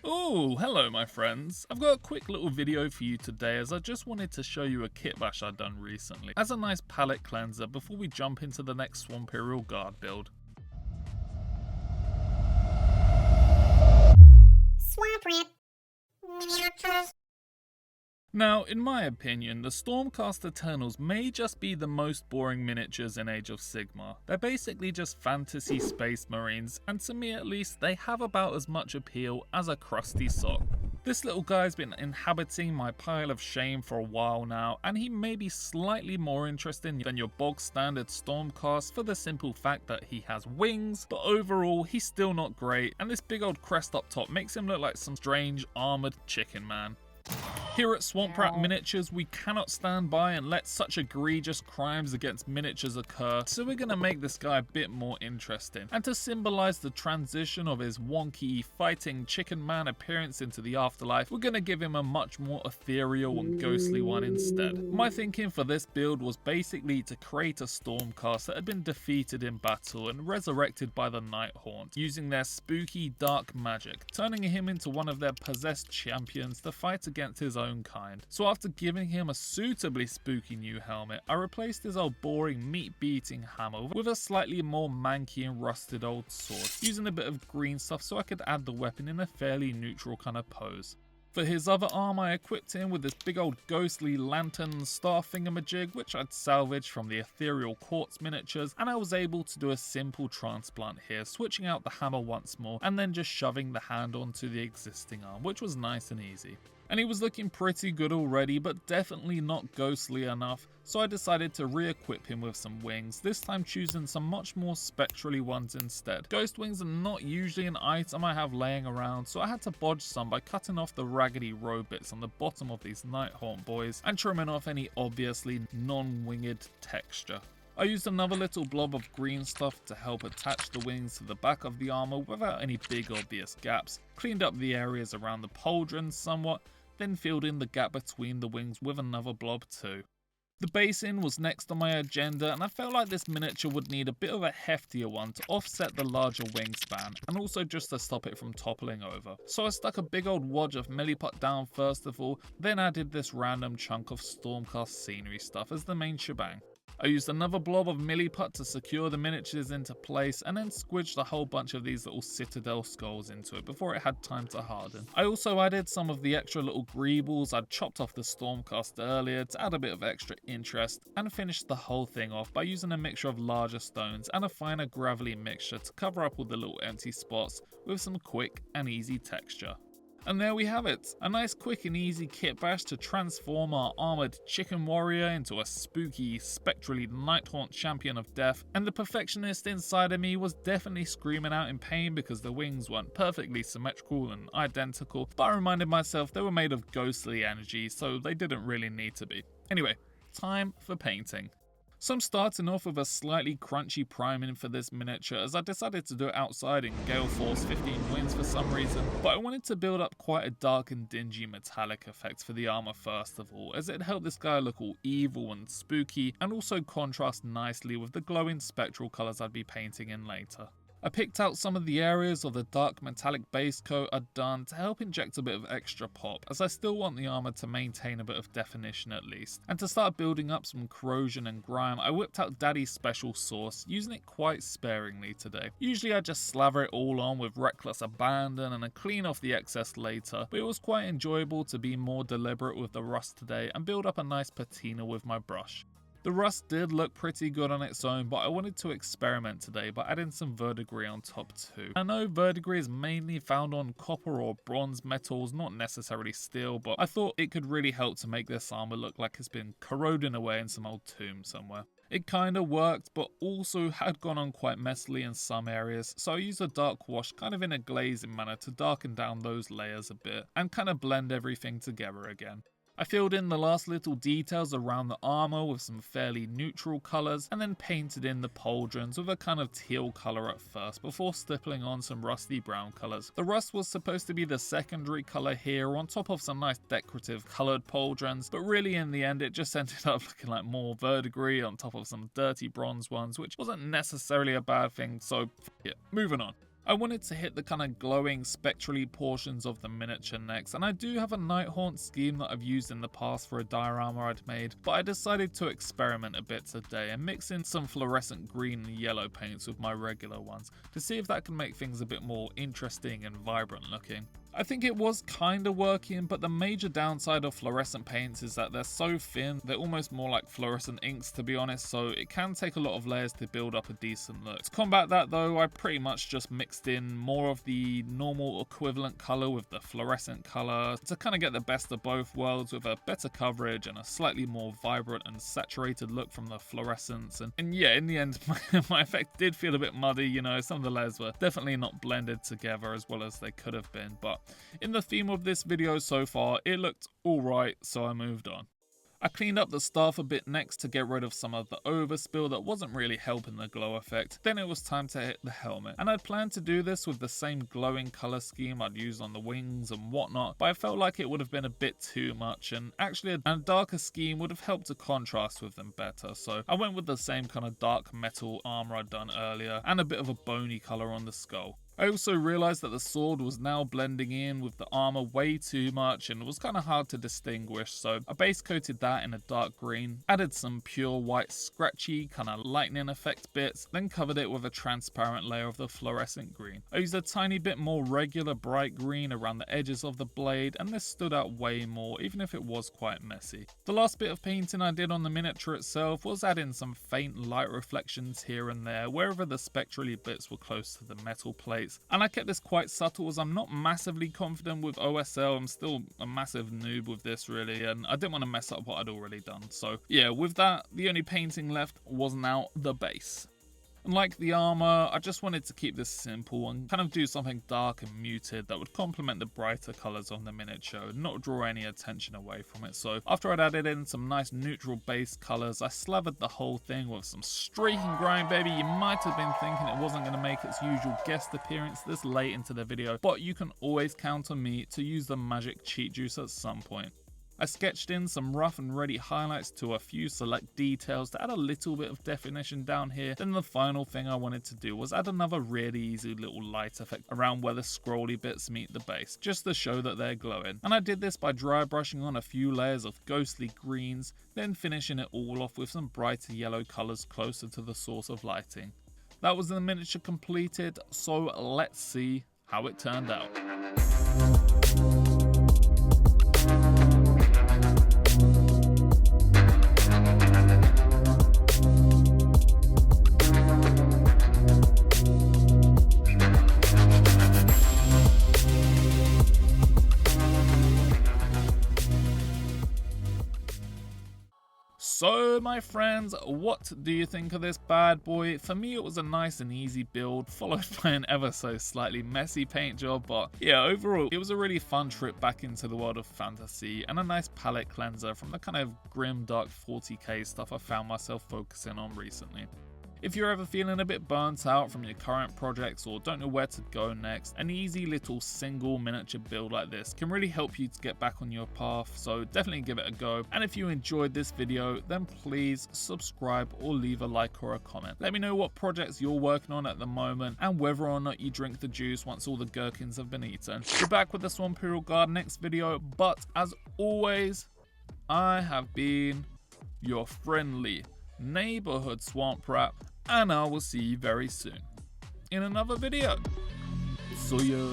Oh, hello my friends. I've got a quick little video for you today as I just wanted to show you a kitbash I've done recently as a nice palette cleanser before we jump into the next Swamperial Guard build. Swamp Ramp Miniatures. Now, in my opinion, the Stormcast Eternals may just be the most boring miniatures in Age of Sigmar. They're basically just fantasy space marines, and to me at least, they have about as much appeal as a crusty sock. This little guy's been inhabiting my pile of shame for a while now, and he may be slightly more interesting than your bog standard Stormcast for the simple fact that he has wings, but overall he's still not great, and this big old crest up top makes him look like some strange armoured chicken man. Here at Swamp Rat Miniatures, we cannot stand by and let such egregious crimes against miniatures occur, so we're going to make this guy a bit more interesting. And to symbolise the transition of his wonky, fighting chicken man appearance into the afterlife, we're going to give him a much more ethereal and ghostly one instead. My thinking for this build was basically to create a Stormcast that had been defeated in battle and resurrected by the Nighthaunt, using their spooky dark magic, turning him into one of their possessed champions to fight against his own kind. So after giving him a suitably spooky new helmet, I replaced his old boring meat-beating hammer with a slightly more manky and rusted old sword, using a bit of green stuff so I could add the weapon in a fairly neutral kind of pose. For his other arm, I equipped him with this big old ghostly lantern star thingamajig, which I'd salvaged from the ethereal quartz miniatures, and I was able to do a simple transplant here, switching out the hammer once more and then just shoving the hand onto the existing arm, which was nice and easy. And he was looking pretty good already, but definitely not ghostly enough, so I decided to re-equip him with some wings, this time choosing some much more spectrally ones instead. Ghost wings are not usually an item I have laying around, so I had to bodge some by cutting off the raggedy row bits on the bottom of these Nighthaunt boys and trimming off any obviously non-winged texture. I used another little blob of green stuff to help attach the wings to the back of the armor without any big obvious gaps, cleaned up the areas around the pauldrons somewhat, then filled in the gap between the wings with another blob too. The basin was next on my agenda, and I felt like this miniature would need a bit of a heftier one to offset the larger wingspan and also just to stop it from toppling over. So I stuck a big old wodge of milliput down first of all, then added this random chunk of Stormcast scenery stuff as the main shebang. I used another blob of milliput to secure the miniatures into place and then squidged a whole bunch of these little citadel skulls into it before it had time to harden. I also added some of the extra little greebles I'd chopped off the Stormcast earlier to add a bit of extra interest, and finished the whole thing off by using a mixture of larger stones and a finer gravelly mixture to cover up all the little empty spots with some quick and easy texture. And there we have it, a nice quick and easy kitbash to transform our armoured chicken warrior into a spooky, spectrally Nighthaunt champion of death, and the perfectionist inside of me was definitely screaming out in pain because the wings weren't perfectly symmetrical and identical, but I reminded myself they were made of ghostly energy, so they didn't really need to be. Anyway, time for painting. So I'm starting off with a slightly crunchy priming for this miniature as I decided to do it outside in Gale Force 15 winds for some reason, but I wanted to build up quite a dark and dingy metallic effect for the armor first of all, as it helped this guy look all evil and spooky and also contrast nicely with the glowing spectral colours I'd be painting in later. I picked out some of the areas of the dark metallic base coat I'd done to help inject a bit of extra pop, as I still want the armour to maintain a bit of definition at least. And to start building up some corrosion and grime, I whipped out Daddy's special sauce, using it quite sparingly today. Usually I just slather it all on with reckless abandon and then clean off the excess later, but it was quite enjoyable to be more deliberate with the rust today and build up a nice patina with my brush. The rust did look pretty good on its own, but I wanted to experiment today by adding some verdigris on top too. I know verdigris is mainly found on copper or bronze metals, not necessarily steel, but I thought it could really help to make this armor look like it's been corroding away in some old tomb somewhere. It kinda worked, but also had gone on quite messily in some areas, so I used a dark wash kind of in a glazing manner to darken down those layers a bit and kind of blend everything together again. I filled in the last little details around the armor with some fairly neutral colors and then painted in the pauldrons with a kind of teal color at first before stippling on some rusty brown colors. The rust was supposed to be the secondary color here on top of some nice decorative colored pauldrons, but really in the end it just ended up looking like more verdigris on top of some dirty bronze ones, which wasn't necessarily a bad thing, so f it. Moving on. I wanted to hit the kind of glowing spectrally portions of the miniature next, and I do have a Nighthaunt scheme that I've used in the past for a diorama I'd made, but I decided to experiment a bit today and mix in some fluorescent green and yellow paints with my regular ones to see if that can make things a bit more interesting and vibrant looking. I think it was kinda working, but the major downside of fluorescent paints is that they're so thin, they're almost more like fluorescent inks to be honest, so it can take a lot of layers to build up a decent look. To combat that though, I pretty much just mixed in more of the normal equivalent colour with the fluorescent colour to kind of get the best of both worlds with a better coverage and a slightly more vibrant and saturated look from the fluorescence. And yeah, in the end, my effect did feel a bit muddy, you know, some of the layers were definitely not blended together as well as they could have been, but in the theme of this video so far, it looked alright, so I moved on. I cleaned up the staff a bit next to get rid of some of the overspill that wasn't really helping the glow effect. Then it was time to hit the helmet, and I'd planned to do this with the same glowing colour scheme I'd used on the wings and whatnot, but I felt like it would have been a bit too much, and actually a darker scheme would have helped to contrast with them better, so I went with the same kind of dark metal armour I'd done earlier, and a bit of a bony colour on the skull. I also realised that the sword was now blending in with the armour way too much and it was kind of hard to distinguish, so I base coated that in a dark green, added some pure white scratchy kind of lightning effect bits, then covered it with a transparent layer of the fluorescent green. I used a tiny bit more regular bright green around the edges of the blade and this stood out way more even if it was quite messy. The last bit of painting I did on the miniature itself was add in some faint light reflections here and there wherever the spectrally bits were close to the metal plate. And I kept this quite subtle as I'm not massively confident with OSL, I'm still a massive noob with this really, and I didn't want to mess up what I'd already done. So yeah, with that, the only painting left was now the base. And like the armor, I just wanted to keep this simple and kind of do something dark and muted that would complement the brighter colors on the miniature and not draw any attention away from it. So after I'd added in some nice neutral base colors, I slathered the whole thing with some streaking grime, baby. You might have been thinking it wasn't going to make its usual guest appearance this late into the video, but you can always count on me to use the magic cheat juice at some point. I sketched in some rough and ready highlights to a few select details to add a little bit of definition down here. Then the final thing I wanted to do was add another really easy little light effect around where the scrolly bits meet the base, just to show that they're glowing. And I did this by dry brushing on a few layers of ghostly greens, then finishing it all off with some brighter yellow colours closer to the source of lighting. That was the miniature completed, so let's see how it turned out. So my friends, what do you think of this bad boy? For me it was a nice and easy build, followed by an ever so slightly messy paint job, but yeah, overall it was a really fun trip back into the world of fantasy and a nice palette cleanser from the kind of grim dark 40k stuff I found myself focusing on recently. If you're ever feeling a bit burnt out from your current projects or don't know where to go next, an easy little single miniature build like this can really help you to get back on your path, so definitely give it a go. And if you enjoyed this video, then please subscribe or leave a like or a comment. Let me know what projects you're working on at the moment and whether or not you drink the juice once all the gherkins have been eaten. We're back with the Swamperial Guard next video, but as always, I have been your friendly neighborhood swamp rat, and I will see you very soon in another video. See ya.